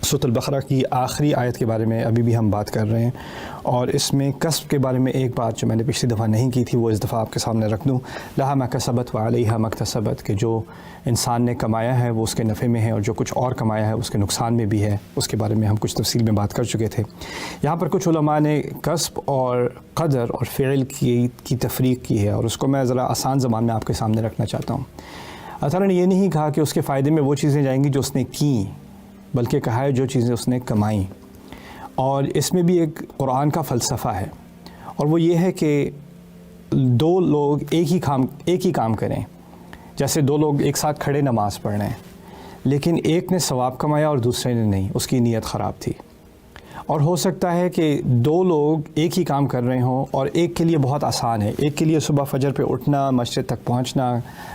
سورۃ البقرہ کی آخری آیت کے بارے میں ابھی بھی ہم بات کر رہے ہیں، اور اس میں کسب کے بارے میں ایک بات جو میں نے پچھلی دفعہ نہیں کی تھی وہ اس دفعہ آپ کے سامنے رکھ دوں۔ لہا ما کسبت وعلیہا ما اکتسبت، کہ جو انسان نے کمایا ہے وہ اس کے نفع میں ہے، اور جو کچھ اور کمایا ہے اس کے نقصان میں بھی ہے۔ اس کے بارے میں ہم کچھ تفصیل میں بات کر چکے تھے۔ یہاں پر کچھ علماء نے کسب اور قدر اور فعل کی تفریق کی ہے، اور اس کو میں ذرا آسان زبان میں آپ کے سامنے رکھنا چاہتا ہوں۔ اللہ تعالیٰ نے یہ نہیں کہا کہ اس کے فائدے میں وہ چیزیں جائیں گی جو اس نے کیں، بلکہ کہا ہے جو چیزیں اس نے کمائیں۔ اور اس میں بھی ایک قرآن کا فلسفہ ہے، اور وہ یہ ہے کہ دو لوگ ایک ہی کام کریں، جیسے دو لوگ ایک ساتھ کھڑے نماز پڑھ رہے ہیں، لیکن ایک نے ثواب کمایا اور دوسرے نے نہیں، اس کی نیت خراب تھی۔ اور ہو سکتا ہے کہ دو لوگ ایک ہی کام کر رہے ہوں، اور ایک کے لیے بہت آسان ہے، ایک کے لیے صبح فجر پہ اٹھنا، مسجد تک پہنچنا،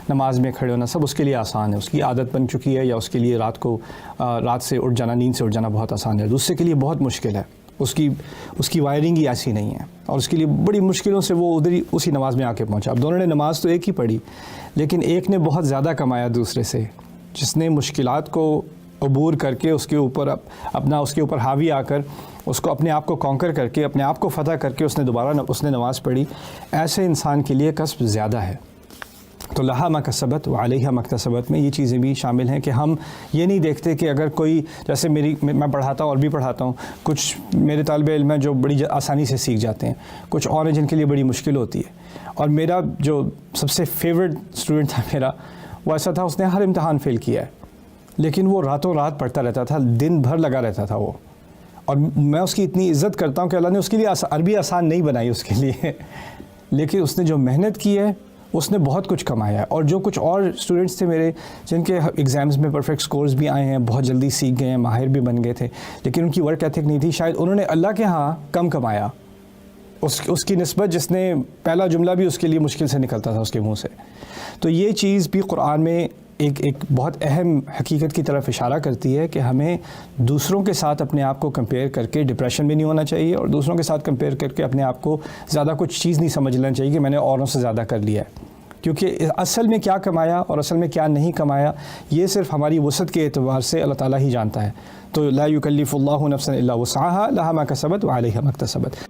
نماز میں کھڑے ہونا، سب اس کے لیے آسان ہے، اس کی عادت بن چکی ہے، یا اس کے لیے رات سے اٹھ جانا، نیند سے اٹھ جانا بہت آسان ہے۔ دوسرے کے لیے بہت مشکل ہے، اس کی وائرنگ ہی ایسی نہیں ہے، اور اس کے لیے بڑی مشکلوں سے وہ ادھر ہی اسی نماز میں آ کے پہنچا۔ اب دونوں نے نماز تو ایک ہی پڑھی، لیکن ایک نے بہت زیادہ کمایا دوسرے سے، جس نے مشکلات کو عبور کر کے اس کے اوپر حاوی آ کر اس کو اپنے آپ کو کانکر کر کے، اپنے آپ کو فتح کر کے اس نے نماز پڑھی۔ ایسے انسان کے لیے کسب زیادہ ہے۔ تو لہا ما کسبت وعلیہا ما اکتسبت میں یہ چیزیں بھی شامل ہیں کہ ہم یہ نہیں دیکھتے کہ اگر کوئی، جیسے میں پڑھاتا ہوں اور بھی پڑھاتا ہوں، کچھ میرے طالب علم ہیں جو بڑی آسانی سے سیکھ جاتے ہیں، کچھ اور ہیں جن کے لیے بڑی مشکل ہوتی ہے۔ اور میرا جو سب سے فیورٹ اسٹوڈنٹ تھا میرا، وہ ایسا تھا، اس نے ہر امتحان فیل کیا ہے، لیکن وہ راتوں رات پڑھتا رہتا تھا، دن بھر لگا رہتا تھا وہ۔ اور میں اس کی اتنی عزت کرتا ہوں کہ اللہ نے اس کے لیے عربی آسان نہیں بنائی اس کے لیے، لیکن اس نے جو محنت کی ہے اس نے بہت کچھ کمایا ہے۔ اور جو کچھ اور اسٹوڈنٹس تھے میرے، جن کے ایگزامز میں پرفیکٹ سکورز بھی آئے ہیں، بہت جلدی سیکھ گئے ہیں، ماہر بھی بن گئے تھے، لیکن ان کی ورک ایتھک نہیں تھی، شاید انہوں نے اللہ کے ہاں کم کمایا اس کی نسبت، جس نے پہلا جملہ بھی اس کے لیے مشکل سے نکلتا تھا اس کے منہ سے۔ تو یہ چیز بھی قرآن میں ایک بہت اہم حقیقت کی طرف اشارہ کرتی ہے کہ ہمیں دوسروں کے ساتھ اپنے آپ کو کمپیئر کر کے ڈپریشن میں نہیں ہونا چاہیے، اور دوسروں کے ساتھ کمپیئر کر کے اپنے آپ کو زیادہ کچھ چیز نہیں سمجھ لینا چاہیے کہ میں نے اوروں سے زیادہ کر لیا ہے، کیونکہ اصل میں کیا کمایا اور اصل میں کیا نہیں کمایا یہ صرف ہماری وسعت کے اعتبار سے اللہ تعالیٰ ہی جانتا ہے۔ تو لا یکلف اللہ نفسا الا وسعها، لها ما کسبت وعلیہا ما اکتسبت۔